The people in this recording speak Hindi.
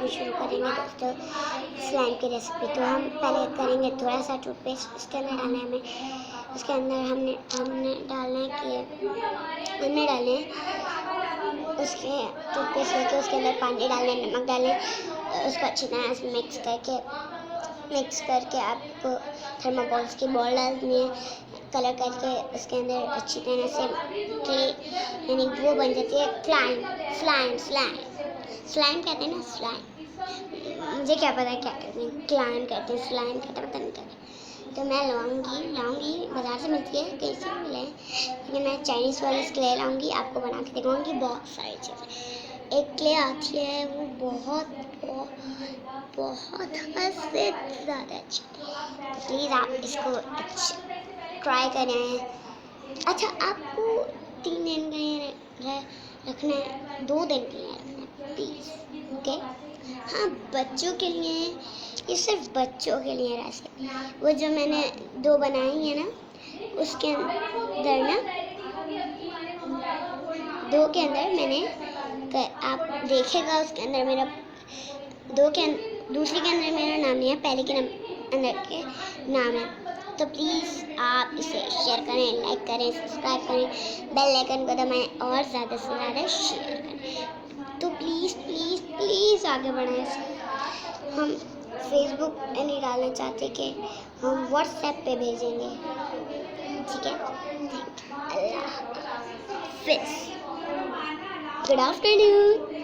बनाना शुरू करेंगे दोस्तों स्लाइम की रेसिपी। तो हम पहले करेंगे थोड़ा सा टूथपेस्ट, उसके अंदर डालना है हमें, उसके अंदर हमने डालना है उसके टूथपेस्ट लेके उसके अंदर पानी डालना है, नमक डालें, उसको अच्छी तरह से मिक्स करके आपको थर्माकोल्स की बॉल डालनी है, कलर करके उसके अंदर अच्छी तरह से यानी वो बन जाती है स्लाइम कहते हैं ना, स्लाइम, मुझे क्या पता क्या कहते हैं, स्लाइम कहते हैं, पता नहीं क्या। तो मैं लाऊंगी बाज़ार से मिलती है, कहीं से भी मिले, लेकिन मैं चाइनीज़ वाली क्ले लाऊंगी, आपको बना के दिखाऊंगी बहुत सारी चीज़ें। एक क्ले आती है वो बहुत हद से ज़्यादा अच्छी, प्लीज़ आप इसको ट्राई करें। अच्छा, आपको 3 दिन के लिए रखना है, 2 दिन के लिए रखना है प्लीज़, ओके। हाँ, बच्चों के लिए, ये सिर्फ बच्चों के लिए रेसिपी। वो जो मैंने 2 बनाई है ना, उसके अंदर ना 2 के अंदर मैंने आप देखेगा उसके अंदर मेरा दूसरे के अंदर मेरा नाम नहीं है, पहले के अंदर के नाम है। तो प्लीज़ आप इसे शेयर करें, लाइक करें, सब्सक्राइब करें, बेल आइकन को दबाएं और ज़्यादा से ज़्यादा शेयर करें। तो प्लीज़ आगे बढ़ाएं इसे। हम फेसबुक पे नहीं डालना चाहते कि हम व्हाट्सएप पे भेजेंगे, ठीक है। अल्लाह हाफ़िज़, गुड आफ्टरनून।